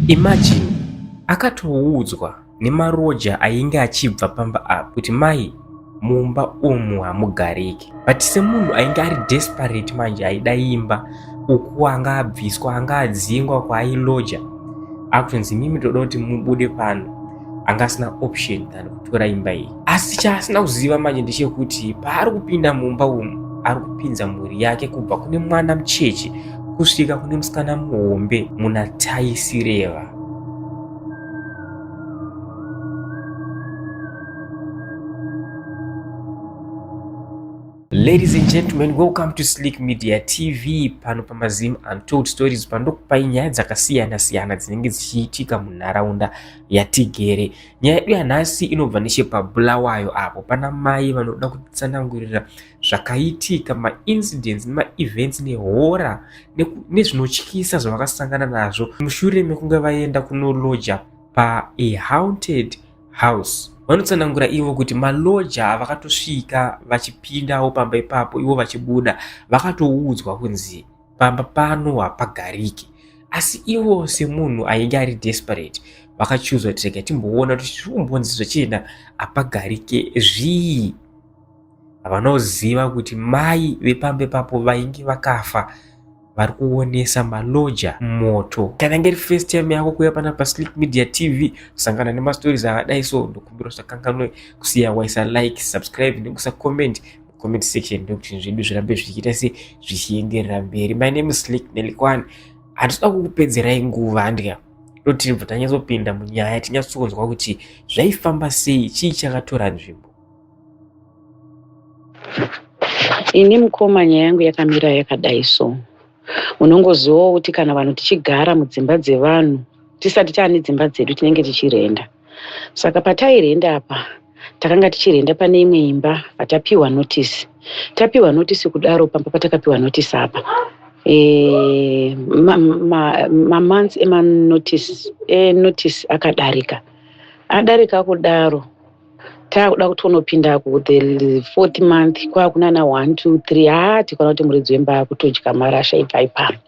Imagine akatoudzwa nemaroja ainge achibva pamba apa kuti mai mumba umu hamugariki, but semunhu ainge ari desperate manje aida imba uku anga abviswa anga adzingwa kwaailoja akutonzi mimi toda kuti mubude pano, anga asina option than kutora imba iyi. Asi chaasina kuziva manje ndechekuti paari kupinda mumba umu ari kupinza mhuri yake kubva kune mwana mucheche kusvika kune musikana muhombe muna Taisireva. Ladies and gentlemen, welcome to Slick Media TV. Pano pamazim Untold Stories pandokupai nyaya dzakasiyana siyana dzinenge dzichiitika munharaunda yatigere. Nyaya yedu yanhasi inobva nechepabulawayo apo pana mai vanoda kutsanangurira zvakaitika, ma-incidents nema-events nehora nezvinotyisa zvavakasangana nazvo mushure mekunge vaenda kunoloja pa-a haunted house. Vanotsanangura ivo kuti maloja avakatosvika vachipindawo pamba ipapo ivo vachibuda vakatoudzwa kunzi pamba pano hapagariki, asi ivo semunhu ainge ari desperate vakachuza kuti rega timboona kuti tikumbonzi zvachena hapagariki zvii. Havanoziva kuti mai vepamba ipapo vainge vakafa vari kuonesa maloja moto. Kana ngeri first time yako kuuya pana paSlick Media TV kusangana nemastories akadai so, ndokumbira usakanganwe kusiya waisa like, subscribe nekusa comment section ndokuti zvedu zvirambe zvichiita se zvichienderera mberi. My name is Slick Nelikwan. Handitoda kukupedzerai nguva handika doti tibva tanyatsopinda munyaya tinyatsonzwa kuti zvaifamba sei, chii chakatora nzvimbo. Ini mukoma nyaya yangu yakamira yakadai so. Unongozivawo kuti kana vanhu tichigara mudzimba dzevanhu tisati taane dzimba dzedu tinenge tichirenda. Saka patairenda apa takanga tichirenda pane imwe imba patapiwa notice. Tapiwa notice kudaro pamba patakapiwa notice apa. Months notice akadarika. Adarika kudaro takuda kutonopinda ku the 4th month kwakunana 1 2 3 tikaona kuti muridzi wemba akutodya marasha ibva ipapo.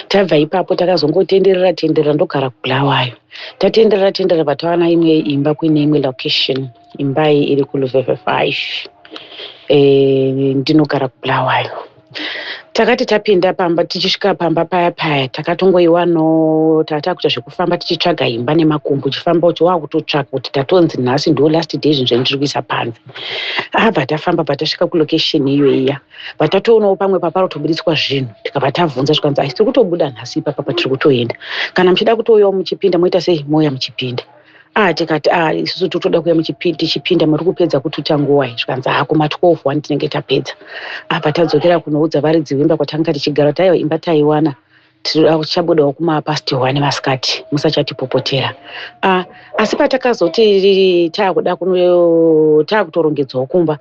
Tabva ipapo takazongotenderera ndogara kubulawayo. Tatenderera patawana imwe imba kune imwe location, imba iyi iri kuLuveve 5. Ndinogara kubulawayo. Takati tapinda pamba tichisvika pamba paya takatongoiwano tatakuita zvekufamba tichitsvaga imba nemakumbu chifamba kuti wakutotsvaga kuti tatonzi nhasi ndo last day zvinhu zvandiri kuisa panze. Abva tafamba patasvika kulocation iyo iya patatoonawo pamwe paparotobudiswa zvinhu tikabva tabvunza zvikanzi tiri kutobuda nhasi ipapa patiri kutoenda, kana muchida kutouyawo muchipinda moita sei moya muchipinda. Tikati isusu totoda kuya tichipinda muri kupedza kututa nguwai, zvikanzi kuma 12 1 tinenge tapedza. Apa tadzokera kunoudza varidzi wemba kwatanga tichigara taiwa imba taiwana tichabudawo kuma past 1 masikati musachatipopotera. Asi patakazoti takutorongedzawo kumba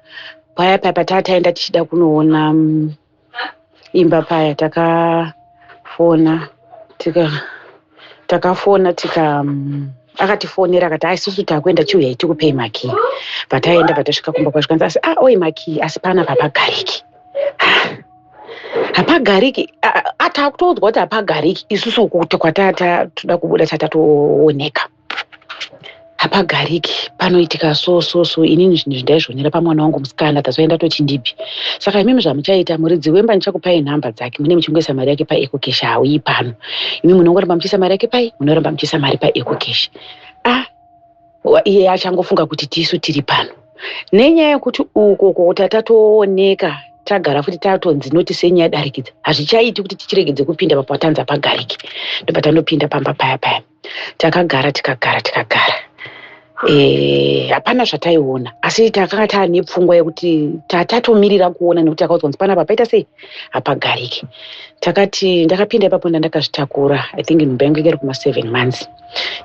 paya patataenda tichida kunoona imba paya takafona akatifonera akati isusu takuenda chiuya tikupai maki. Pataenda patasvika kumba kwasvikanzi asi oi maki asi pana papagariki. Hapagariki atakutodzwa kuti hapagariki isusu kuti kwatata toda kubuda tatatooneka. Hapagariki panoitika so inini zvinhu zvindaizvionera pamwana wangu musikana tazoenda tochindipi. Saka imimi zvamuchaita muridzi wemba ndichakupai nhamba dzake, mune muchingoisa mari yake paEcocash hauyi pano. Imi munongoramba muchiisa mari yake pai, munoramba muchiisa mari paEcocash. Iye achangofunga kuti tisu tiri pano. Nenyaya yekuti uko tatatooneka tagara futi tatonzi notice yenyu yadarikidza hazvichaiti kuti tichiregedze kupinda papatanza pagariki. Ndopatanopinda pamba paya takagara. Hapana zvataiona asi takanga taane pfungwa yekuti tatatomirira kuona nekuti takaudzwa kuti panapa paita sei hapagariki. Takati ndakapinda ipapo ndakazvitakura, I think nhumba yangu iri kuma 7 months.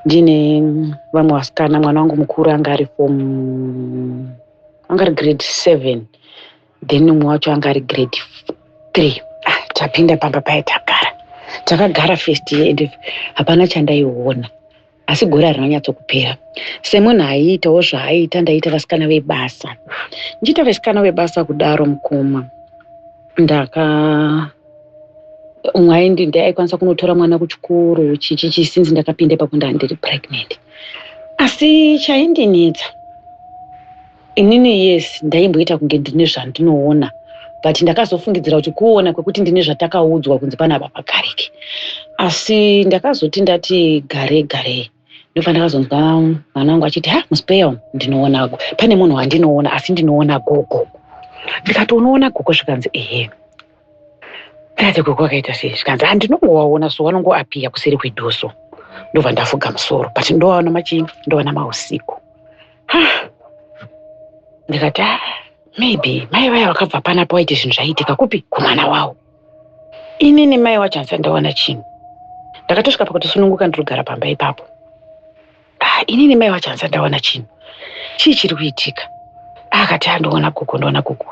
Ndine vamwe vasikana, mwana wangu mukuru anga ari grade 7, then mumwe wacho anga ari grade 3. Tapinda pamba paya takagara first ende hapana chandaiona. Asi gore harinonyatsokupera. Semunhu aiitawo zvaaita ndaita vasikana vebasa. Ndichiita vasikana vebasa kudaro mukoma mwaindi ndaikwanisa kunotora mwana kuchikoro chichi sinzi ndakapinda ipapo ndandiri pregnant. Asi chaindinetsa inini yes ndaimboita kunge ndine zvandinoona, but ndakazofungidzira kuti kuona kwekuti ndine zvatakaudzwa kunzi pana papagariki. Asi ndakazoti ndati gare ndofa ndakazonzwa mwana wangu achiti muspeya ndinoona pane munhu wandinoona asi ndinoona gogo. Ndikati unoona gogo? Zvikanzi ehe. Ndati gogo akaita sei? Zvikanzi ndinongowaona so wanongoapiya kuseri kwedhoso. Ndobva ndafuga musoro, but ndowaona machini, ndowaona mausiku. Ndikati maybe mai vaya vakabva panapo waite zvinhu zvaiitika kupi kumwana wawo. Inini mai wacho handisati ndaona chinhu. Ndakatosvika pakutosununguka ndirikugara pamba ipapo. Inini mai wacho handisati ndaona chinhu. Chii chiri kuitika? Akati ndoona gogo.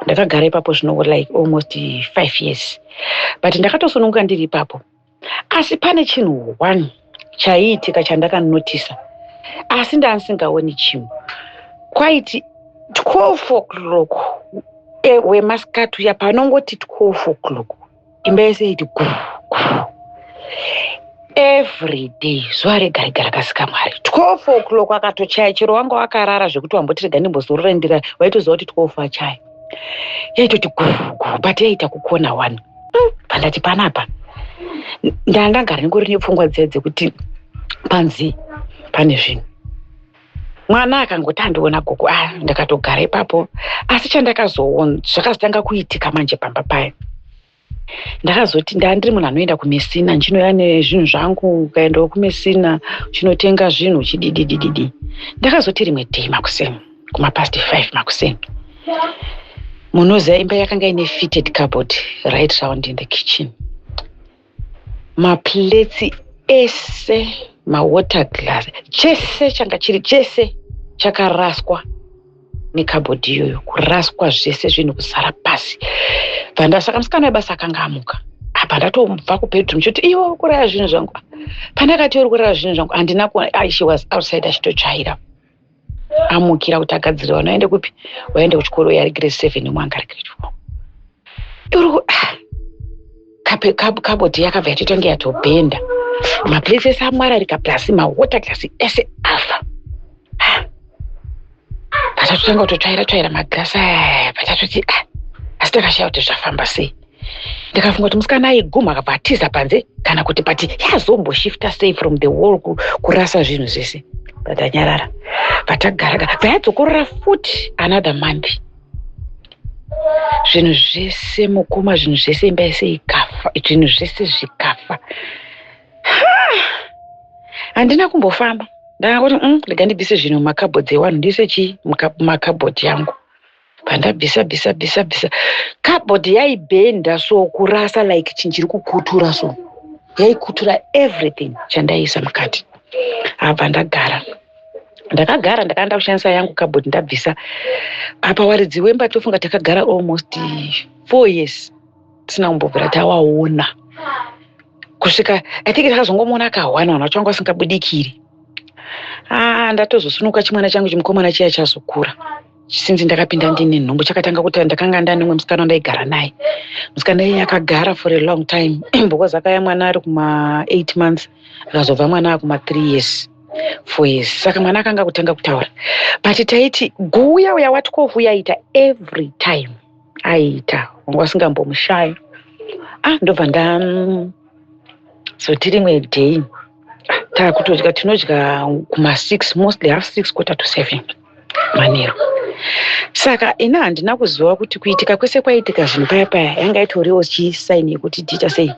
Ndakagara ipapo zvino like almost 5 years. But ndakatosununguka ndiri ipapo. Asi pane chinhu one chaiitika chandakanotisa. Asi ndandisingaoni chinhu. Kwaiti 12 o'clock wemasikati uya panongoti 12 o'clock imba yese iti every day zuva rega kasika Mwari 12 o'clock akatochaya chero wanga wakarara zvekuti wamboti rega ndimbozororendera waitoziva kuti 12 achaya yaitoti but yaita kukona 1 pandati panapa ndangagara ndingori nepfungwa dzekuti panzi pane zvinhu. Mwana akangoti andiona gogo ndakatogara ipapo. Asi chandakazoona zvakazotanga kuitika manje pamba paya. Ndakazoti ndandiri munhu anoenda kumesina ndinoya nezvinhu zvangu, ukaendawo kumesina chinotenga zvinhu chididididi. Ndakazoti rimwe day makuseni kuma past 5 makuseni. Munoziva imba yakanga ine fitted cupboard right round in the kitchen. Maplates ese, water glass, chese changa chiri chese chakaraswa nekabhodhi iyoyo, kuraswa zvese zvinhu kusara pasi. Saka musikana webasa akanga amuka. Pandatobva kubedroom choti iwo kuraya zvinhu zvangu. Pandakati uri kuraya zvinhu zvangu handina kuona. She was outside achitotsvaira. Amukira kuti agadzire vana waende kupi? Waende kuchikoro yari grade 7 mwanga ari grade 4. Kabhodhi yakabva yatoita yatobhenda. Maplates ese amwararika plus mawater glass ese afa. Patatotanga kutotsvaira maglasi aya patatoti asi takashaya kuti zvafamba sei. Ndikafunga kuti musikana aiguma akabva atiza panze kana kuti pati yazomboshifuta sei from the wall kurasa zvinhu zvese. Patanyarara patagara payadzokorora futi another month. Zvinhu zvese mukoma, zvinhu zvese imba yese ikafa, zvinhu zvese zvikafa. Handina kumbofamba. Ndakati rega ndibvise zvinhu mumakabhodhi ewanhu ndise chii mumakabhodhi yangu. Pandabvisa kabhodhi yaibhenda so kurasa like chinhu chiri kukutura so. Yaikutura everything chandaisa mukati. Apa ndakagara ndakaenda kushandisa yangu kabhodhi ndabvisa. Apa waridzi wemba tofunga takagara almost 4 years tisina kumbobvira tawaona. Kusvika I think takazongomuona akawana wana changu asingabudikiri. Ndatozosunuka chimwana changu chimukomana chiya chazokura. Since ndakapinda ndine nhombo chakatanga kuti ndakanga ndane umwe musikana ndaigara naye. Musikana iye akagara for a long time because akaya mwana ari kuma 8 months akazobva mwana akuma 3 years 4 years. Saka mwana akanga kutanga kutaura. But taiti guya uya wa 12 uyaita every time. Aita wanga asingambomushaya. Ndobva so tirimwe day takutodya tinodya kuma 6 mostly half 6 quarter to 7 manero. Saka ina handina kuziva kuti kuitika kwese kwaitika zvinhu paya yanga itoriwo chisaini yekuti tiita sei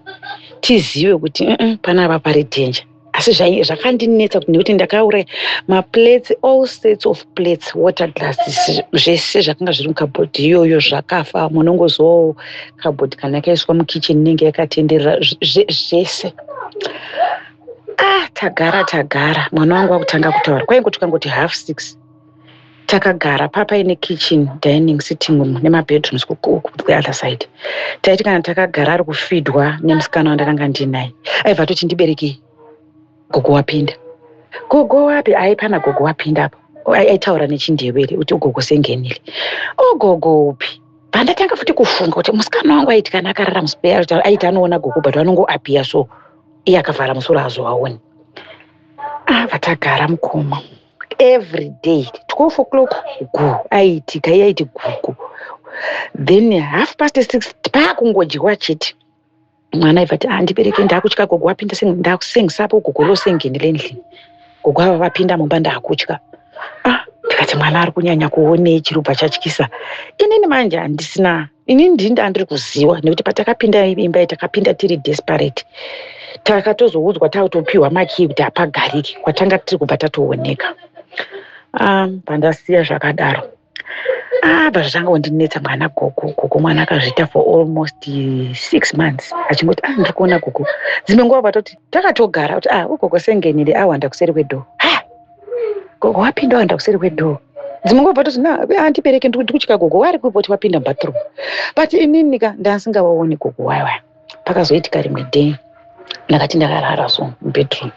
tizive kuti panapa pari danger. Asi zvakandinetsa kuti nekuti ndakaura maplates, all sets of plates, water glasses zvese zvakanga zviri mukabhodhi iyoyo zvakafa. Munongozivawo kabhodhi kana yakaiswa mukitchen inenge yakatenderera zvese. Tagara mwana wangu akutanga kutaura. Kwaingo tukangoti half 6 takagara papa ine kitchen, dining, sitting room nemabedrooms the other side. Taiti kana takagara ari kufidwa nemusikana wandakanga ndinaye aibva toti ndibereke gogo wapinda. Gogo wapi? Pana gogo wapinda apo. Aitaura nechindevere kuti gogo sengenile. Gogo upi? Pandatanga futi kufunga kuti musikana wangu aiti kana akarara muspare aiti anoona guku but anongoapia so iye akavhara musoro hazoaoni. Vatagara mukoma every day 12 o'clock gu aiitika iye aiti guku, then 6:30 pakungodyiwa chete. Mwana aibva ati ndibereke ndakutya gogo wapinda ndakusengisapo gogo losengendele endlini. Gogo ava vapinda mumba ndakutya. Ndikati mwana ari kunyanya kuonei chirubva chatyisa. Inini manje handisina, inini ndiri kuziva nekuti patakapinda imba takapinda tiri desperate. Takatozoudzwa takutopiwa makiyi kuti hapagariki kwatanga tiri kubva tatooneka. Pandasiya zvakadaro. Zvatanga kundinetsa mwana gogo mwana akazviita for almost 6 months. Achingoti ndiri kuona gogo. Dzimwe nguva vatoti takatogara kuti ugogo sengenile awanda kuseri kwedhoo. Gogo wapinda wanda kuseri kwedhoo. Dzimwe nguva vatoti ndibereke ndikutya gogo wari kuipoti wapinda mubathroom. But inini ndasingawaoni gogo waiwai. Pakazoitika rimwe day ndakati ndakarara so mubedroom.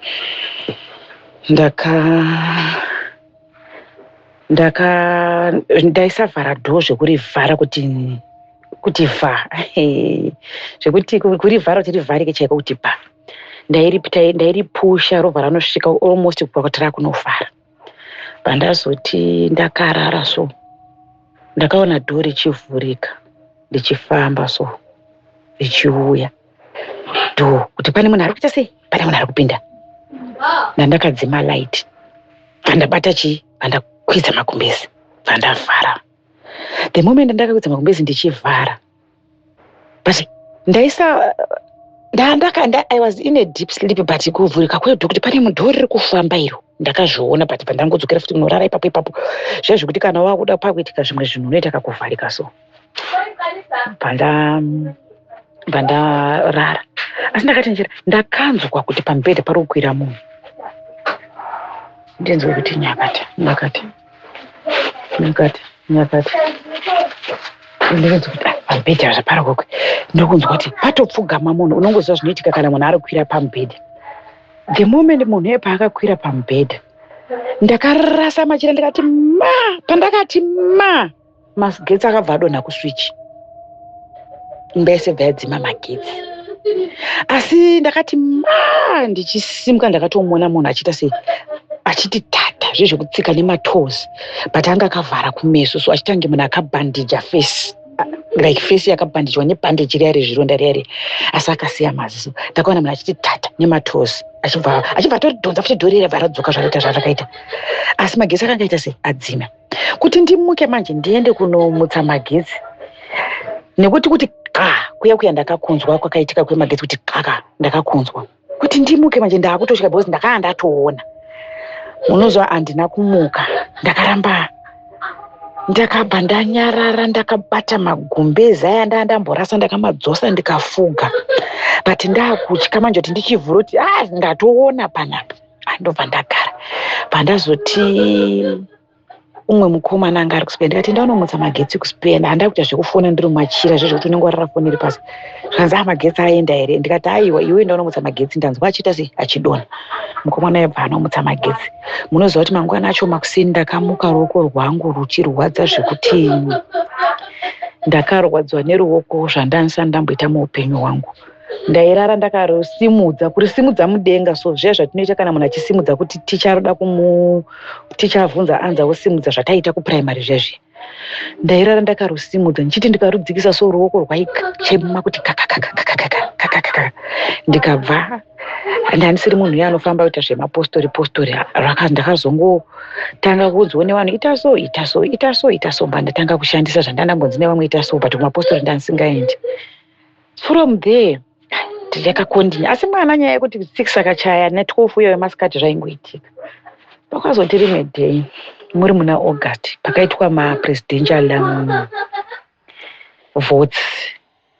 Ndaisavhara dhoo zvekurivhara kuti vha zvekuti kurivhara kuti rivharike chaiko kuti pa. Ndairipusha robva ranosvika almost kwakati rakunovhara. Pandazoti ndakarara so ndakaona dhoo richivhurika richifamba so richiuya dhoo kuti pane munhu ari kuita sei, pane munhu ari kupinda. Ndakadzima light pandabata pandakwidza magumbezi pandavhara. The moment ndakakwidza magumbezi ndichivhara but I was in a deep sleep but kuvhurika kwedhoo kuti pane mudhoo riri kufamba iro ndakazviona but pandangodzokera futi kunorara ipapo zvezvekuti kana wakuda pakuitika zvimwe zvinhu unoita kakuvharika so pandarara. Asi ndakati njira ndakanzwa kuti pamubhedha pari kukwira munhu. Ndinzwe kuti nyakati ndinonzwa kuti pamubhedha zvapara kwakwe ndokunzwa kuti patopfugama munhu. Unongoziva zvinoitika kana munhu ari kukwira pamubhedha. The moment munhu iye paakakwira pamubhedha ndakarasa machira ndikati pandakati magetsi akabva adonha kuswichi. Imba yese bva yadzima magetsi. Asi ndakati ndichisimuka ndakatomuona munhu achiita sei achiti tata zvezvekutsika nematoes but anga akavhara kumeso so achitange munhu akabhandija face like face yakabhandijwa nebhandeji riya rezvironda riya asi akasiya maziso. Ndakaona munhu achiti tata nematoes achibva atodhonza futi dhoo riya radzoka zvakaita zvarakaita. Asi magetsi akanga aita sei adzima. Kuti ndimuke manje ndiende kunomutsa magetsi nekuti kuya ndakakunzwa kwakaitika kwemagetsi kuti ndakakunzwa kuti ndimuke manje ndakutosvika because ndakanga ndatoona. Unozwa handina kumuka ndakaramba ndakabva ndanyarara ndakabata magumbezi aya ndamborasa ndakamadzosa ndikafuga but ndakutya manje kuti ndichivhura kuti ndatoona panapa. Ndobva ndagara pandazoti umwe mukomana anga ari kuspera ndikati ndaunomutsa magetsi kuspera handida kuita zvekufona ndiri mumachira zvezvekuti unenge warara foni iri pasi. Zvanzi magetsi aenda here ndikati aiwa iwe ndaunomutsa magetsi ndanzwa achiita sei achidonha. Mukomana aibva anomutsa magetsi. Munoziva kuti mangwana acho makuseni ndakamuka ruoko rwangu ruchirwadza zvekuti ndakarwadzwa neruoko zvandandisati ndamboita muupenyu hwangu. Ndairara ndakarusimudza kurisimudza mudenga so zviya zvatinoita kana munhu achisimudza kuti tichavhunza anza osimudza zvataita kupuraimari zvezvi. Ndairara ndakarusimudza ndichiti ndikarudzikisa so ruoko rwaichema kuti kakakakakakakakakaka. Ndikabva ndanisiri munhu uya anofamba kuita zvemapostori ndakazongotanga kunzwa nevanhu ita so ndatanga kushandisa zvandandambonzi nevamwe ita so but kumapostori ndandisingaendi. From there ndakakondinya asi mwana nyaya yekuti 6 akachaya ne12 iyo yemasikati zvaingoitika. Pakazoti rimwe day muri muna August pakaitwa mapresidential votes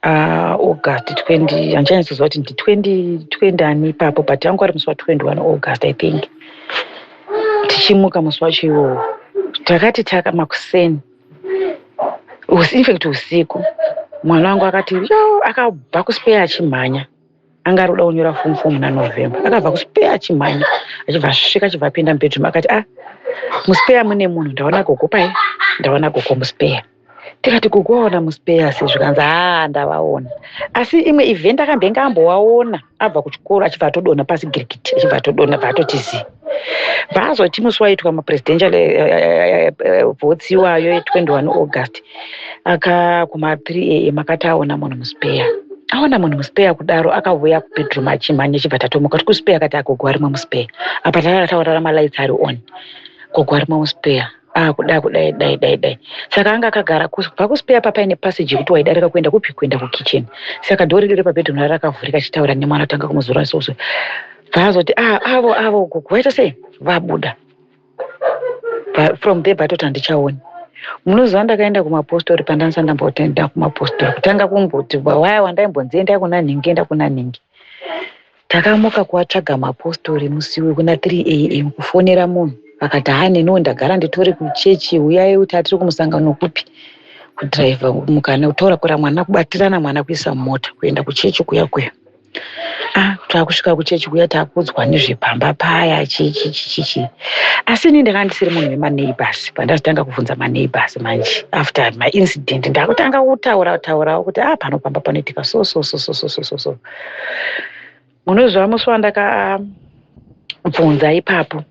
August 20 handichanyatsoziva kuti ndi 20 ani ipapo but anga ari musi wa21 August I think. Tichimuka musi wacho iwowo takati makuseni infact usiku mwana wangu akati akabva kuspare achimhanya. Anga ari kuda kunyora form 4 muna November. Akabva kuspare achimhanya achibva asvika achibva apinda mubedroom akati muspare mune munhu ndaona gogo pai ndaona gogo muspare. Tikati kukuona muspeya sezvikanzi ndavaona. Asi imwe event akambenga ambowaona abva kuchikoro achibva atodona pasi girikiti achibva atodona paatotizi. Bazoti musi waitwa mapresidential votes iwayo 21 August akaguma 3 AM akati aona munhu muspeya. Aona munhu muspeya kudaro akauya kubedroom achimhanya achibva tatomuka kuti kuspeya akati agogo ari muspeya. Apa takataura malights ari on. Gogo ari muspeya. Kudai. Saka anga akagara kubva kuspeya papaine passage yekuti waidarika kuenda kupi kuenda kukitchen. Saka dhori riri pabedroom rakavhurika achitaura nemwana atanga kumuzora soso. Bazoti avo gogo waita sei? Vabuda. From there batoti handichaoni. Munoziva ndakaenda kumapostori pandanisa ndambotenda kumapostori kutanga kumboti waya wandaimbonzienda kuna ningi. Takamuka kuwatsvaga mapostori musiwe kuna 3 AM kufonera munhu. Akati neniwo ndagara nditori kuchechi uyai kuti atiri kumusangano kupi kudhiraivha mukana kutaura kura mwana kubatirana mwana kuisa mota kuenda kuchechi kuya. Taakusvika kuchechi kuya taakuudzwa nezvepamba paya chichi. Asi ini ndanga ndisiri munhu wemaneighbors pandazotanga kubvunza maneighbors manje after my incident ndakutanga kutaurawo kuti pano pamba panoitika so. Munoziva musi wandakabvunza ipapo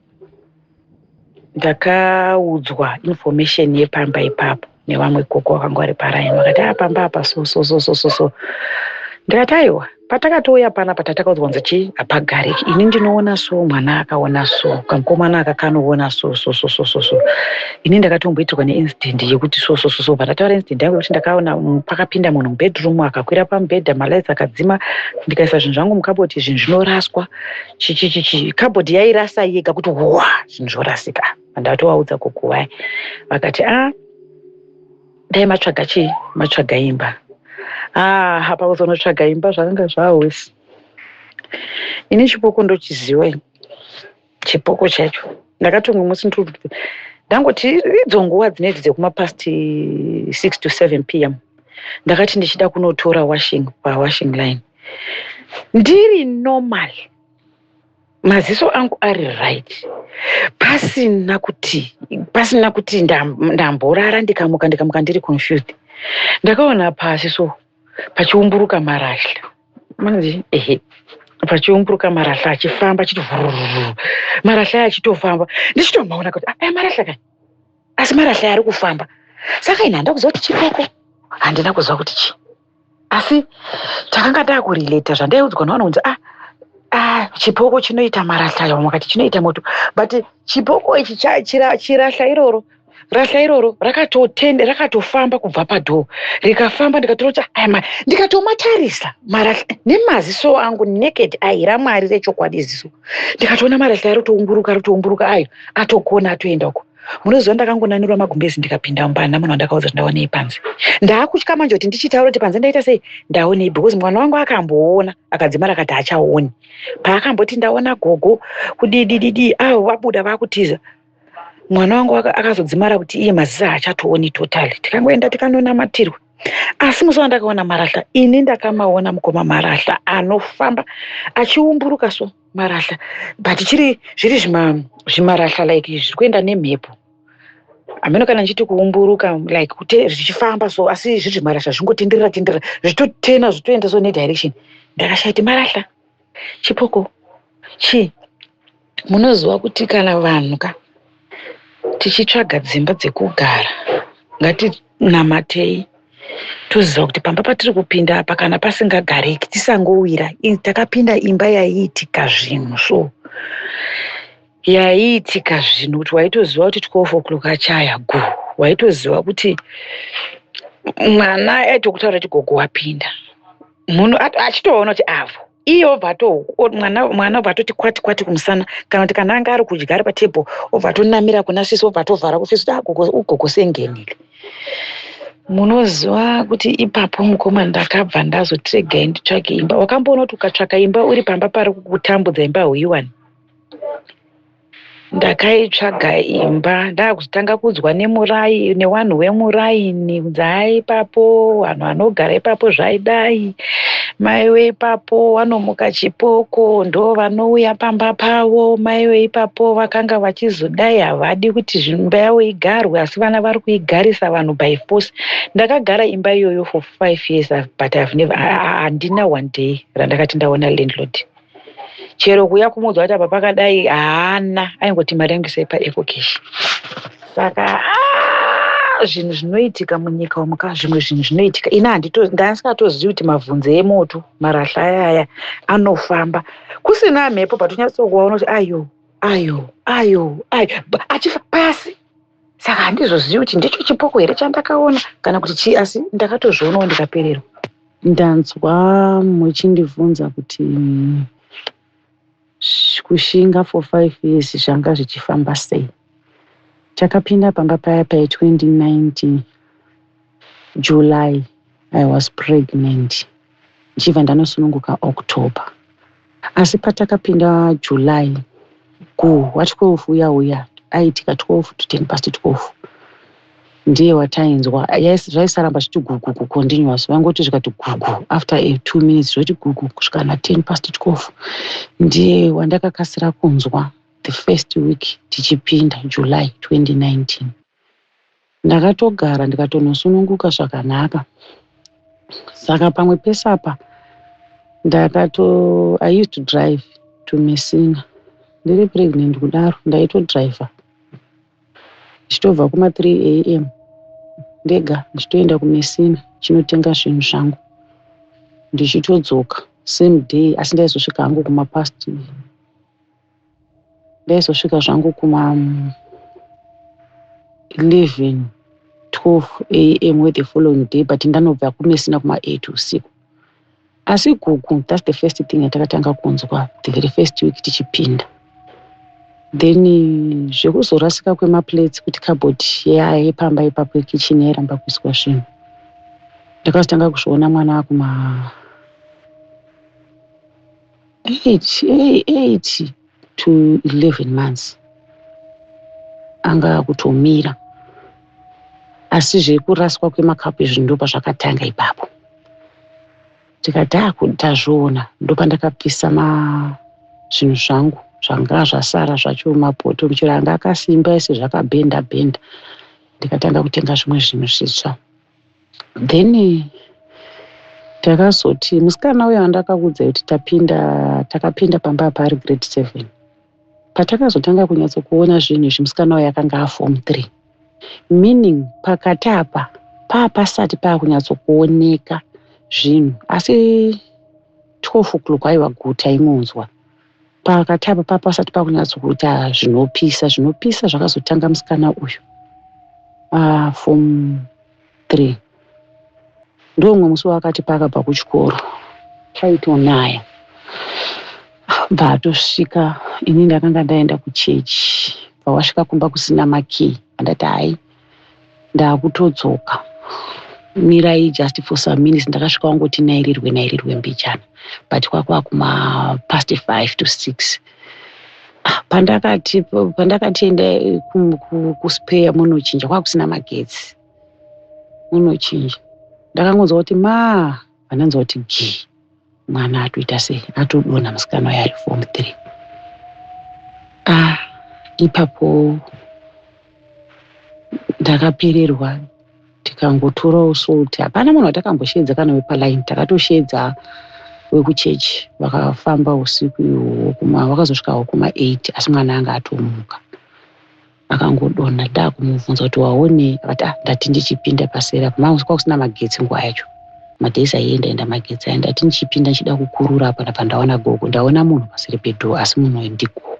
ndakaudzwa information yepamba ipapo nevamwe gogo vakanga vari paraini vakati pamba apa so. Ndikati aiwa patakatouya pana patakaudzwa kunzi chii hapagariki. Ini ndinoona so, mwana akaona so, kamukomana akakanoona so. Ini ndakatomboitirwa neincident yekuti so. Pandataura incident yangu yekuti ndakaona pakapinda munhu mubedroom akakwira pamubhedha malights akadzima ndikaisa zvinhu zvangu mukabhodhi zvinhu zvinoraswa. Kabhodhi yairasa yega kuti zvinhu zvorasika. Ndatovaudza gogo vai. Vakati dai matsvaga chii? Matsvaga imba. Hapa kuzonotsvaga imba zvakanga zvahwesi. Ini chipoko ndochiziva chipoko chacho. Ndakatonga musi ndangoti idzo nguva dzinedzi dzekumapast 6 to 7 PM. Ndakati ndichida kunotora washing line. Ndiri normal. Maziso angu ari right. Pasina kuti ndamborara ndikamuka ndiri confused. Ndakaona pasi so pachiumburuka marasha. Manzi pachiumburuka marasha achifamba achivhururu. Marasha achitofamba. Ndichitombaona kuti marasha kai. Asi marasha ari kufamba. Saka ina ndakuziva kuti chipoko. Handina kuziva kuti chi. Asi takanga takurelata zvandaiudzwa navanhu kunzi chipoko chinoita marasha yamwe wakati chinoita moto. But chipoko ichi chirasha iroro. Rasha iroro rakatofamba kubva padhoo rikafamba ndikatomatarisa marasha nemaziso angu naked eye raMwari rechokwadi ziso. Ndikatoona marasha rotoumburuka ayo atokona atoenda uko. Munoziva ndakangonanirwa magumbezi ndikapinda mumbana munhu wandakaudza kuti ndaonei panze. Ndaakutya manje kuti ndichitaura kuti panze ndaita sei ndaonei because mwana wangu akamboona akadzimara akati achaoni. Paakamboti ndaona gogo kudidididi vabuda vakutiza. Mwana wangu akazodzimara kuti iye maziso achatooni totally. Tikangoenda tikanonamatirwa. Asi musi wandakaona marasha ini ndakamaona mukoma marasha anofamba achiumburuka so marasha but zviri zvimarasha like zviri kuenda nemhepo. Ameno kana nchiti kuumburuka like kuti zvichifamba so asi zviri zvimarasha zvingotenderera zvitotena zvitoenda so nedirection. Ndakashati marasha chipoko munoziva kuti kana vanhu tichitsvaga dzimba dzekugara ngatinamatei toziva kuti pamba patiri kupinda apa kana pasingagariki tisangowira. Takapinda imba yaiitika zvinhu so yaiitika zvinhu kuti waitoziva kuti 12 o'clock achaya waitoziva kuti mwana aitokutaura kuti gogo wapinda. Munhu achitoona kuti iye mwana obva atoti kwati kumusana kana kuti kana anga ari kudya ari patebho obva atonamira kuna sisi obva atovhara kufisi kuti ugogo sengenile. Munoziva kuti ipapo mukoma ndakabva ndazotiregai nditsvake imba. Wakamboona kuti ukatsvaka imba uri pamba pari kukutambudza imba huiwani. ndakaitsvaga imba ndakuzotanga kudzwa nevanhu vemuraini dzai ipapo, vanhu vanogara ipapo zvaidai, mai veipapo vanomuka chipoko ndo vanouya pamba pavo. Mai veipapo vakanga vachizodai havadi kuti imba yavo igarwe asi vana vari kuigarisa vanhu by force. Ndakagara imba iyoyo for 5 years but handina one day randakati ndaona landlord. Chero kuya kumudzwa kuti apa pakadai haana, aingoti mari yangu isai paecocash. Saka zvinhu zvinoitika munyika umu, zvimwe zvinhu zvinoitika ina ndandisingatozivi kuti mavhunzi emoto marasha ayaya anofamba kusina mhepo patonyatsokuvaona kuti ayo achifa pasi. Saka handizozivi kuti ndicho chipoko here chandakaona kana kuti chii, asi ndakatozvionawo ndikapererwa. Ndanzwa muchindibvunza kuti kushinga for 5 years zvanga zvichifamba sei. Takapinda pamba paya 2019 July I was pregnant. Nchibva ndanosununguka October. Asi patakapinda July wa 12 uya aitika 12 to 10 past 12 ndiye watainzwa. Zvaisaramba zviti gugu continuous. Vangoti zvikati gugu after 2 minutes zvoti gugu kusvika na 10 past 12 ndiye wandakakasira kunzwa the first week tichipinda July 2019. Ndakatogara ndikatonosununguka zvakanaka. Saka pamwe pesapa I used to drive to Messina. Ndiri pregnant kudaro ndaitodriver ndichitobva kuma 3 am ndega ndichitoenda kuMessina chinotenga zvinhu zvangu ndichitodzoka same day. Asi ndaizosvika hangu kuma past, ndaizosvika zvangu kuma 11 12 am with the following day, but ndanobva kuMessina kuma 8 usiku. Asi gugu, that's the first thing yatakatanga kunzwa the very first week tichipinda. Then zvekuzorasika kwemaplates kuti cupboard yepamba ipapo kitchen yairamba kuiswa zvinhu. Ndakazotanga kuzviona mwana wakuma 8 to 11 months anga kutomira. Asi zvekuraswa kwemakapu izvi ndopa zvakatanga ipapo. Tikati tazviona ndopa ndakapisa zvinhu zvangu zvanga zvasara zvacho mapoto michero anga akasimba ese zvakabhenda. Ndikatanga kutenga zvimwe zvinhu zvitsva. Then takazoti musikana uya wandakaudza kuti takapinda pamba pari grade 7. Patakazotanga kunyatsokuona zvinhu izvi musikana uya akanga aform 3. Meaning pakati apa pasati pakunyatsokuoneka zvinhu. Asi 12 o'clock aiwa guta inonzwa. Pakati apa pasati pakunyatsokuita zvinopisa zvakazotanga musikana uyu form 3. Ndomwe musi wakati pakabva kuchikoro chaitonaya. Batosvika ini ndakanga ndaenda kuchechi. Pawasvika kumba kusina makey. Andati hai ndakutodzoka. Mirai just for some minutes ndakasvika wangoti nairirwe mbichana. But kwakwa kuma past 5 to 6. Pandakatienda kuspare munochinja kwakusina magetsi. Munochinja. Ndakangonzwa kuti vanonzwa kuti gi mwana atoita sei atodona musikana wayo ari form 3. Ipapo ndakapererwa tikangotorawo salt. Hapana munhu watakambosheedza kana wepaline. Takatoshedza wekuchechi vakafamba usiku wakazosvikawo kuma 8 asi mwana anga atomuka akangodonha. Ndakumubvunza kuti waone akati ndati ndichipinda pasera mangu kwakusina magetsi nguva yacho. Magezi aienda magetsi aenda. Ndati ndichipinda ndichida kukurura apa ndaona gogo. Ndaona munhu paseri pedho asi munhu uyu ndigogo.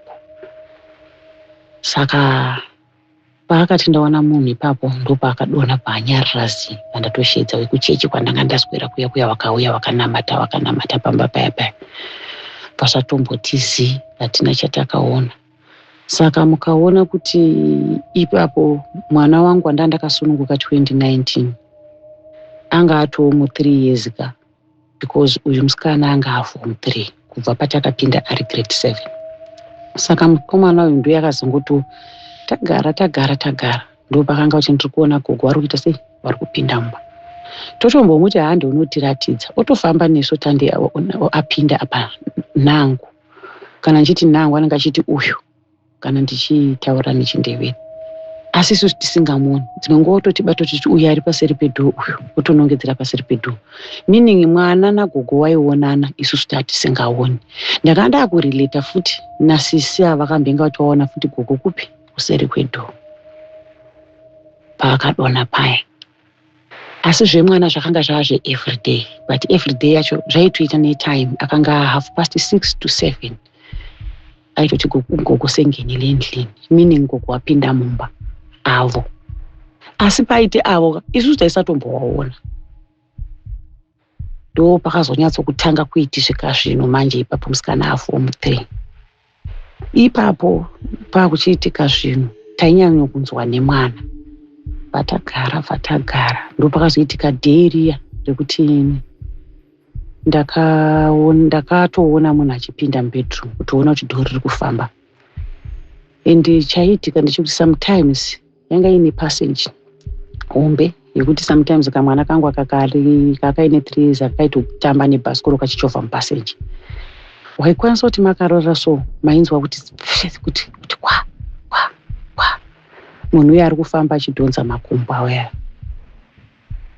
Saka paakati ndaona munhu ipapo ndopaakadonha paanyarirazi pandatoshedza wekuchechi kwandanga ndaswera kuya wakauya wakanamata pamba paya. Pasatomboti hatina chatakaona. Saka mukaona kuti ipapo mwana wangu ndakasununguka 2019 anga atowo mu 3 years ka, because uyu musikana anga aform 3 kubva patakapinda ari grade 7. Saka mukomana uyu ndiye akazongoti tagara ndo pakanga kuti ndiri kuona gogo vari kuita sei, vari kupinda mumba. Totombomuti hande unotiratidza, otofamba nesu tande apinda apa nangu. Kana ndichiti nangu anenge achiti uyu, kana ndichitaura nechindevere. Asi isusu tisingamuoni, dzinongototibata kuti uyu ari paseri pedho uyu, otonongedzera paseri pedho. Meaning mwana nagogo waionana, isusu tatisingaoni. Ndakanda kurileta futi nasisi avakambenga vachiona futi gogo kupi kuseri kwedho. Paakadona paya. Asi zvemwana zvakanga zvazve everyday, but everyday yacho zvaitoita netime akanga 6:30 to 7. Aitoti gogo sengenile endlini, meaning gogo wapinda mumba avo. Asi paite avo isusu taisatombowaona. Ndo pakazonyatsokutanga kuitisvika zvino manje ipapo musikana aform 3. Ipapo pakuchiitika zvino tainyanya kunzwa nemwana. Vatagara ndo pakazoitika dheriya rekuti ndakatoona munhu achipinda mubedroom kutoona kuti dhoo riri kufamba. And chaitika ndechekuti sometimes yanga ine passage hombe yekuti sometimes kamwana kangu kakaine 3 years akaitotamba nebhasikoro kachichovha mupassage. Waikwanisa kuti makarora so mainzwa kuti kwa munhu uyo ari kufamba achidhonza makumbo aya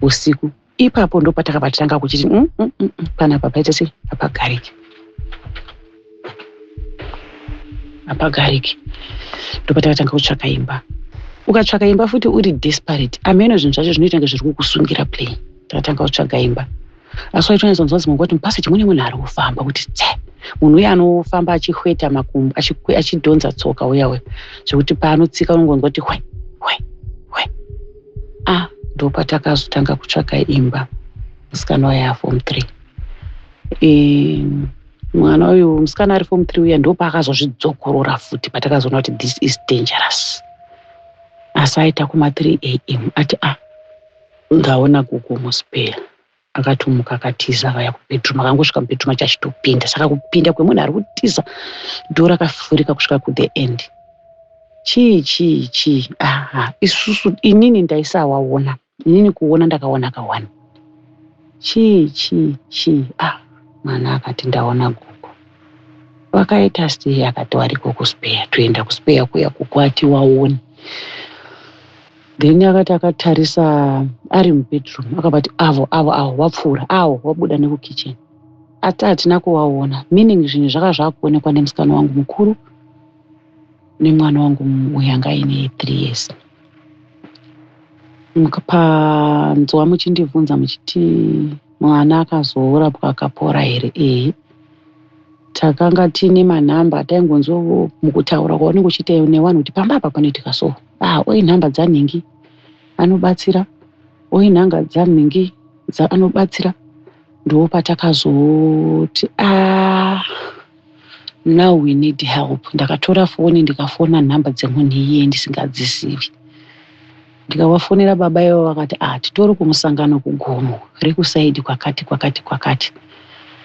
usiku. Ipapo ndo patakapatanga kuchiti panapa paita sei, apagariki. Ndo patakatanga kutsvaka imba. Ukatsvaka imba futi uri desperate, ameno zvinhu zvacho zvinoita kunge zviri kukusungira play. Takatanga kutsvaka imba. Asi waitonyatsanzwa zimwe kuti mupaseji mune munhu ari kufamba kuti munhu uyo anofamba achihweta makumbo achidhonza tsoka uya zvekuti paanotsika unongonzwa kuti hwe. Ndo patakazotanga kutsvaka imba. Musikana waya form 3. Mwana uyu musikana ari form 3 uya ndo paakazozvidzokorora futi patakazoona kuti this is dangerous. Asi aita kuma 3 AM ati ngaona gogo muspare. Akatomuka akatiza akaya kubedroom, akangosvika mubedroom achitopinda. Saka kupinda kwemunhu ari kutiza dhoo rakafurika kusvika ku the end. Chii isusu inini ndaisawaona, inini kuona ndakaona kawana. Mwana akati ndaona gogo. Wakaita sei? Akati wariko kuspare, toenda kuspare kuya kukwati waoni. Then akati akatarisa ari mubedroom akabati avo wapfuura, wabuda nekukitchen. Hatina kuwaona, meaning zvinhu zvaka zvakuonekwa nemusikana wangu mukuru nemwana wangu uyanga ine 3 years. Mukapanzwa muchindibvunza muchiti mwana akazorapwa akapora here? Takanga tine manhamba taingonzwa mukutaura kwaunenge uchiita nevanhu kuti pamba apa panoitika so. Oi nhamba dzanhingi anobatsira, oi nhanga dzanhingi anobatsira. Ndo patakazoti now we need help. Ndakatora foni ndikafona nhamba dzemunhu iye ndisingadzizivi. Ndikawafonera baba ivo vakati titori kumusangano kugomo rekusaidi kwakati.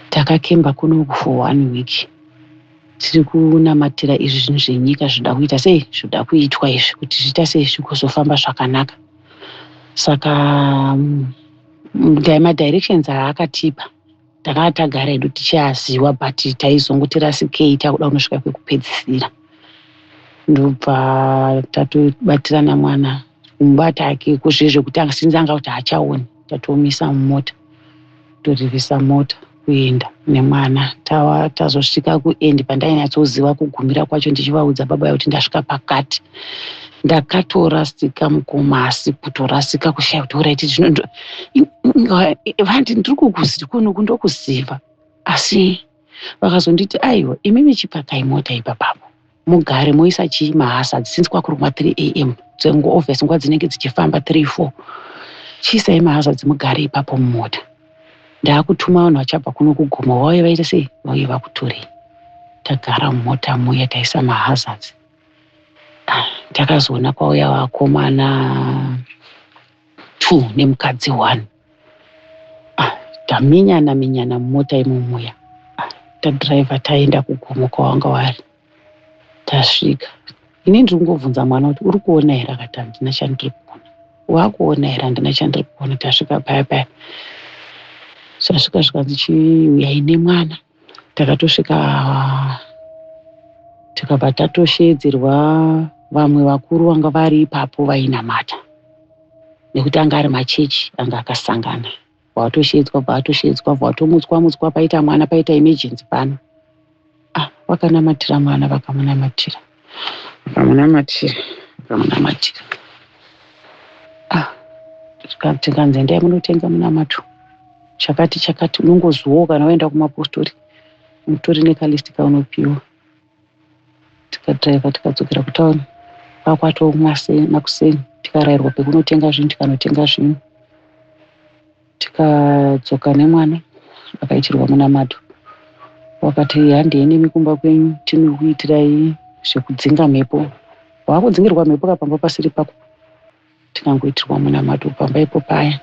Takakemba kuno for 1 week. Tiri kunamatira izvi zvinhu zvenyika zvida kuita sei, zvida kuitwa izvi kuti zviita sei zvikuzofamba zvakanaka. Saka directions aakatipa takatagara edu tichiaziwa but taizongotirasikeyi takuda kunosvika kwekupedzisira. Ndobva tatobatirana mwana kumubata ake kuzvezve kuti sinzi anga kuti haachaoni. Tatomisa mumota, torivisa mota kuenda nemwana. Tazosvika kuendi pandainatsoziva kugumira kwacho ndichivaudza baba kuti ndasvika pakati. Ndakatorasika mukomasi, kutorasika kushaya kuti oraiti zvinondo vandi ndiri kukuziva ndokuziva. Asi vakazonditi aiwa imimi chipakai mota ipapapo mugare moisa chii mahasa since kwakurumwa 3 AM dzengo obvious nguva dzinenge dzichifamba 3-4 chiisai mahasa dzimugare ipapo mumota. Ndakutuma vanhu vachabva kuno kugoma vauye vaita sei, vauye vakutorei. Tagara mumota muya taisa mahazards. Takazoona kwauya vakomana 2 nemukadzi 1. Taminyana mumota imomuya. Tadhiraivha taenda kugomo kwawanga wari. tasvika. Ini ndiri kungobvunza mwana kuti uri kuona here? Akati handina chandiri kuona. Wakuona here? Handina chandiri kuona. Tasvika paya. Tasvika zvikanzi chiuyai nemwana. Takatosvika tikabva tatosheedzerwa vamwe vakuru vanga vari ipapo vainamata. Nekuti anga ari machechi anga akasangana. Watosheedzwa, watomutswa, paita mwana, paita emergency pano. Vakanamatira mwana, vakamunamatira. Tikanzi endai munotenga munamato. Chakati unongozivawo kana waenda kumapostori. Mutori nekalisti kaunopiwa. Tikadhiraivha tikadzokera kutauni. Kwakwatoo makuseni. Tikarayirwa pekunotenga zvinhu, tikanotenga zvinhu. Tikadzoka nemwana, akaitirwa munamato. Wakati handei nemikumba kwenyu, tinokuitirai zvekudzinga mhepo. Wakudzingirwa mhepo kapamba pasiri pako. Tikangoitirwa munamato pamba ipo paya.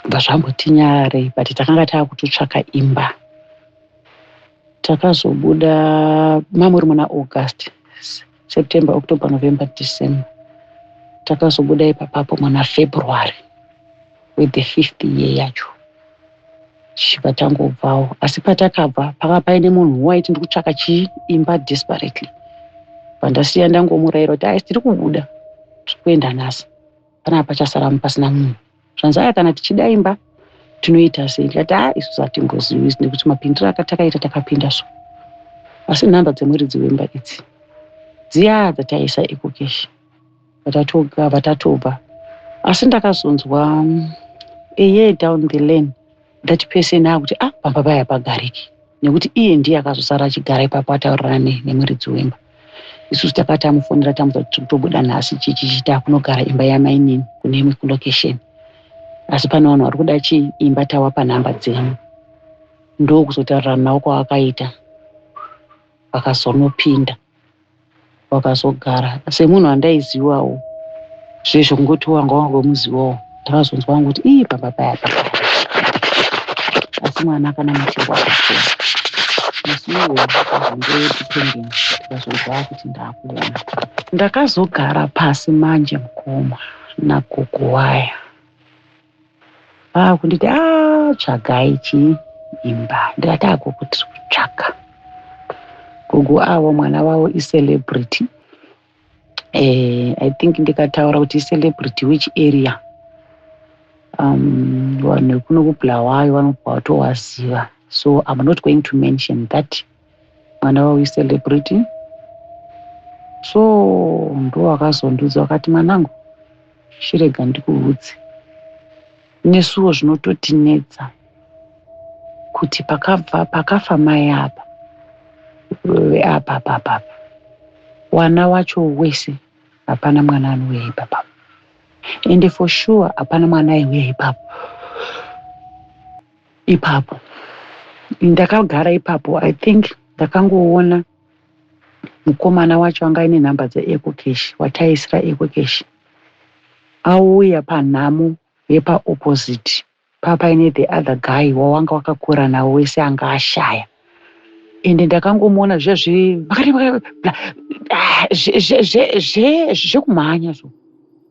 Zvamboti nyarei, but takanga taakutotsvaka imba. Takazobuda mamuri muna August, September, October, November, December. Takazobuda ipapapo muna February with the 5th year yacho. Chibva tangobvawo. Asi patakabva paka paine munhu waiti ndiri kutsvaka chiimba desperately. Pandasiya ndangomurayira kuti tiri kubuda, tiri kuenda nhasi. Panapa chasara pasina munhu. Zvanzi kana tichida imba tinoita sei? Ndikati isusu hatimbozivi nekuti mapindiro akatakaita takapinda so. Asi nhamba dzemuridzi wemba idzi dziya dzataisa ekokeshi. Vatatobva. Asi ndakazonzwa a year down the lane that person akuti pamba paya pagariki. Nekuti iye ndiye akazosara achigara ipapo ataurirana nemuridzi wemba. Isusu takati tamufonera tamuudza kuti tobuda nhasi chichita kunogara imba yamainini kune imwe location. Asi pane vanhu vari kuda imba tawapa nhamba dzenyu. Ndokuzotaurana nawo kwavakaita. Vakazonopinda. Vakazogara. Semunhu andaizivawo zvezvo kungoti wanga wangomuzivawo. Takazonzwa wangu kuti pamba paya. Asi mwana akanamatirwa akasoma. Musiwo ndedependent. Tikazonzwa kuti ndakuona. Ndakazogara pasi manje mukoma nagogo waya. Kunditi tsvagai imba. Ndikati agogo tiri kutsvaka. Gogo avo mwana wavo celebrity. I think ndikataura kuti celebrity which area. Vanhu vekuno kuBulawayo vanobva vatowaziva. So I'm not going to mention that. Mwana wavo celebrity. So ndo wakazondudza wakati mwanangu, shirega ndikuudze. Nesuwo zvinototinetsa kuti pakafa mai apa. Wana wacho wese hapana mwana anouya ipapo. And for sure hapana mwana aiuya ipapo. Ndakagara ipapo. I think ndakangoona mukomana wacho anga ine nhamba dzeEcocash, wataisira Ecocash. Auya panhamo yepa opposite. Paine the other guy wawanga wakakura nawo wese anga ashaya. Ende ndakangomuona zvekumhanya zvo.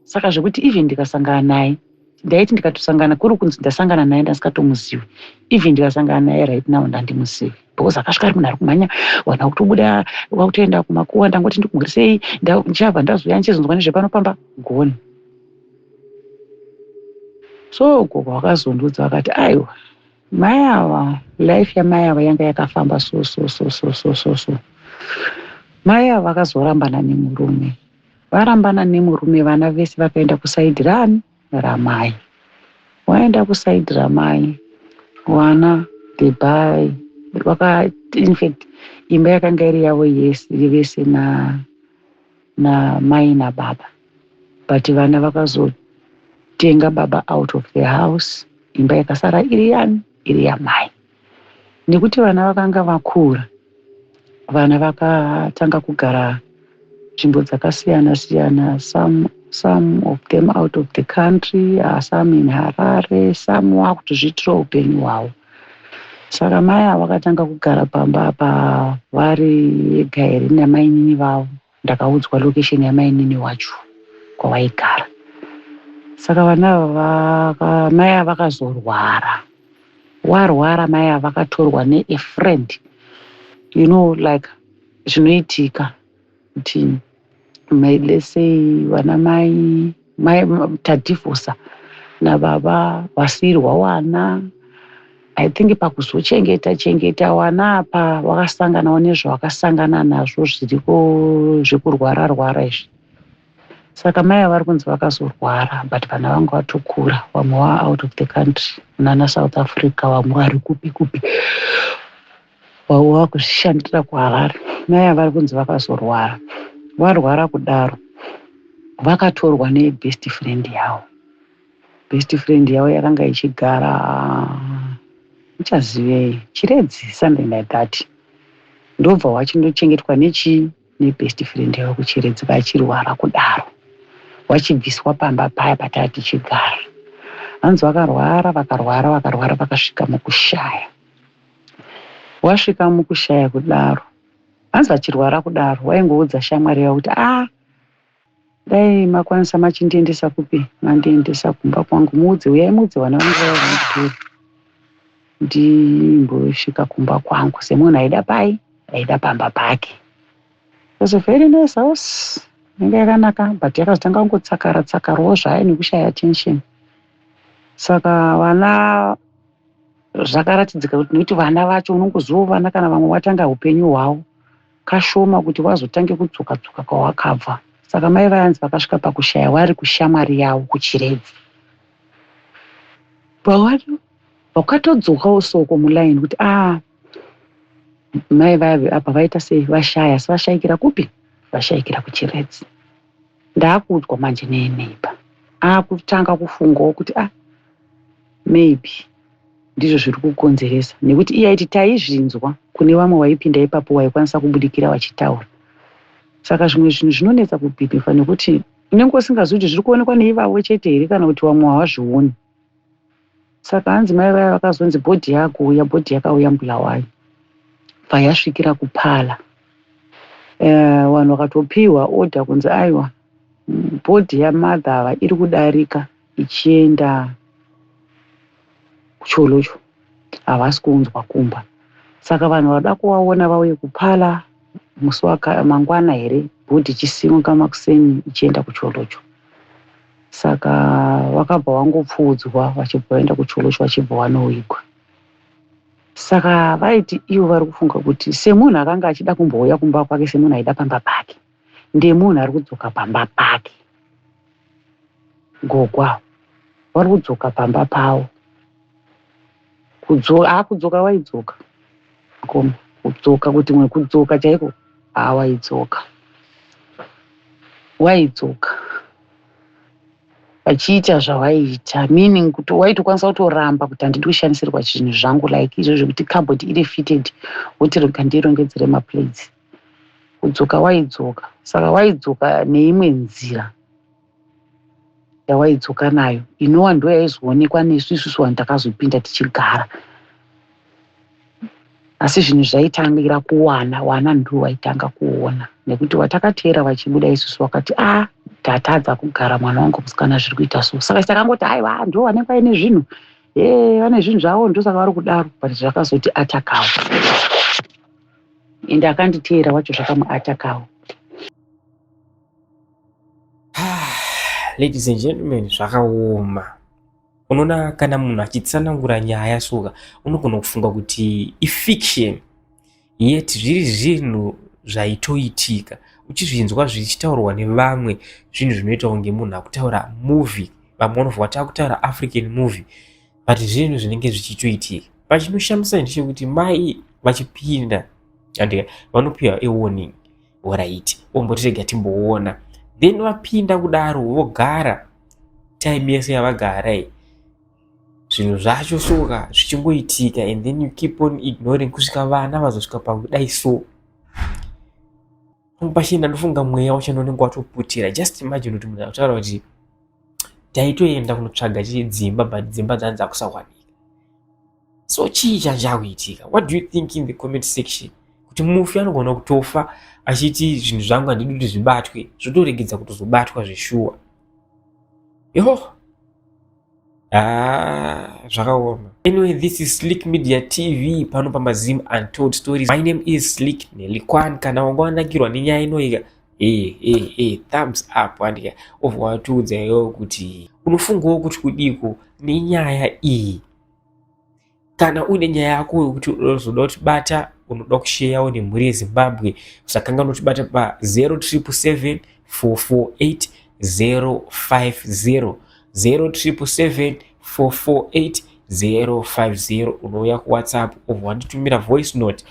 Saka zvekuti even ndikasangana naye, ndaiti ndikatosangana kuri kunzi ndasangana naye ndasingatomuzivi. Even ndikasangana naye right now ndandimuzivi. Because akasvika ari munhu ari kumhanya, wana kutobuda, wakutoenda kumakuwa, ndangoti ndikugurisei, ndichabva ndazoya ndichizonzwa nezvepanopamba goni. So gogo wakazondudza wakati aiwa, mai ava, life yamai ava yanga yakafamba so. Mai ava vakazorambana nemurume. Varambana nemurume, vana vese vakaenda kusaidhi ramai. Waenda kusaidhi ramai, wana debai, in fact, imba yakanga iri yavo vese na mai nababa. But vana vakazotenga baba out of the house, imba yakasara iri yamai. Nekuti vana vakanga vakura, vana vakatanga kugara nzvimbo dzakasiyana, some of them out of the country, some in Harare, some wakutozviitira upenyu hwavo. Saka mai ava vakatanga kugara pamba apa vari ega here namainini vavo. Ndakaudzwa location yamainini wacho kwavaigara. Saka vana ava mai ava vakazorwara. Warwara mai ava vakatorwa a friend, like zvinoitika kuti let's say vana mai tadhifosa nababa wasirwa wana. I think pakuzochengeta wana apa vakasanganawo nezvavakasangana nazvo zvekurwara izvi. Saka mai vari kunzi vakazorwara, but vana vanga vatokura, vamwe va out of the country, nana South Africa, vamwe vari kupi vamwe vakuzvishandira kwavari. Mai vari kunzi vakazorwara. Varwara kudaro vakatorwa nebest friend yavo. Best friend yavo yakanga ichigara uchazivei Chiredzi, something like that. Ndobva wachindochengetwa nebest friend yavo kuChiredzi vachirwara kudaro. Wachibviswa pamba paya patati tichigara. Hanzi vakarwara vakasvika mukushaya. Wasvika mukushaya kudaro, hanzi vachirwara kudaro, waingoudza shamwari yavo kuti dai makwanisa machindiendesa kupi, mandiendesa kumba kwangu, muudze, uyai muudze vana vangu vanditori ndimbosvika kumba kwangu. Semunhu aida pai, aida pamba pake. It was a very nice house. Inga yakanaka, but yakazotanga kungotsakarawo zvayo nekushaya attention. Saka vana zvakaratidzika kuti nekuti vana vacho unongozovana kana vamwe watanga upenyu hwavo kashoma kuti wazotange kudzoka kwawakabva. Saka mai vayanzi vakasvika pakushaya vari kushamwari yavo kuChiredzi. Vakatodzokawo soko mulaini kuti mai vave apa vaita sei, vashaya. Vashaikira kupi? Vashayikira kuChiredzi. Ndaakuudzwa manje neneighbor akutanga kufungawo kuti maybe ndizvo zviri kukonzeresa, nekuti iye aiti taizvinzwa kune vamwe waipinda ipapo waikwanisa kubudikira vachitaura. Saka zvimwe zvinhu zvinonetsa kubhipifa nekuti unenge usingazivi kuti zviri kuonekwa neivavo chete here kana kuti vamwe havazvioni. Saka hanzi mai vaya vakazonzi bhodhi yakauya Bulawayo payasvikira kuPhala. Vanhu vakatopiwa order kunzi aiwa bhodhi yamadhava iri kudarika ichienda kuCholocho, havasi kuunzwa kumba. Saka vanhu vada kuvaona vauye kuPhala musi mangwana here, bhodhi ichisimuka makuseni ichienda kuCholocho. Saka vakabva vangopfuudzwa vachibva vaenda kuCholocho vachibva vanoigwa. Saka vaiti ivo vari kufunga kuti semunhu akanga achida kumbouya kumba kwake, semunhu aida pamba pake, ndemunhu ari kudzoka pamba pake. Gogwa vari kudzoka pamba pavo. Kudzoka waidzoka koma kudzoka kuti mwe kudzoka chaiko waidzoka vachiita zvavaiita, meaning kuti waitokwanisa kutoramba kuti handidi kushandisirwa zvinhu zvangu like izvo zvekuti cupboard iri fitted woti ndirongedzere maplates. Kudzoka waidzoka. Saka waidzoka neimwe nzira yawaidzoka nayo inova ndo yaizoonekwa nesu isusu vanhu takazopinda tichigara. Asi zvinhu zvaitangira wana ndiwo waitanga kuona, nekuti watakateera vachibuda isusu wakati tatadza kugara mwana wangu musikana zviri kuita so. Saka takangoti aiwa ndo vanenge vaine zvinhu, vane zvinhu zvavo ndo saka vari kudaro, but zvakazoti atakawo. Ende akanditeera wacho zvakamuatakawo. Ladies and gentlemen, zvakaoma. Unoona kana munhu achitsanangura nyaya soka unogona kufunga kuti ifiction, yet zviri zvinhu zvaitoitika. Uchizvinzwa zvichitaurwa nevamwe, zvinhu zvinoita kunge munhu akutaura movie, vamwe vanobva vatakutaura African movie, but zvinhu zvinenge zvichitoitika. Pachinoshamisa ndechekuti mai vachipinda and vanopiwa a warning, alright, ombotirega timboona, then vapinda kudaro vogara time yese yavagara zvinhu zvacho soka zvichingoitika, and then you keep on ignoring kusvika vana vazosvika pakudai so. Pachina ndofunga mweya wacho unenge watoputira. Just imagine kuti munhu akutaura kuti taitoenda kunotsvaga dzimba, but dzimba dzanza kusawanika. So chii chakuitika? What do you think in the comment section? Kuti mufi anogona kutofa achiti zvinhu zvangu handidi kuti zvibatwe, zvotoregedza kutozobatwa zveshuwa. Zvakaoma. Anyway, this is Slick Media TV pano paMazim Untold Stories. My name is Slick Nelikwan. Kana wanga wanakirwa nenyaya inoika, thumbs up andika ovawatudza iwo kuti unofungawo kuti kudiko nenyaya iyi. Kana une nyaya yako yokuti unozoda kutibata, unoda kusharewo nemhuri yeZimbabwe, usakanganwa kutibata pa 0777 448 050 0777 448 050. Unouya kuWhatsApp obva wanditumira voice note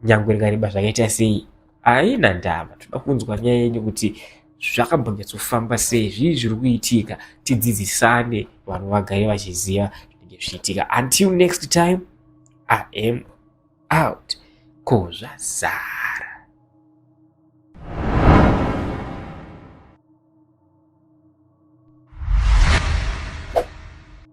nyangwe rikareba zvakaita sei. Haina ndava, toda kunzwa nyaya yenyu kuti zvakambonyatsofamba sei, zvii zviri kuitika, tidzidzisane vanhu vagare vachiziva zvinenge zvichiitika. Until next time, I am out. Kozvaza.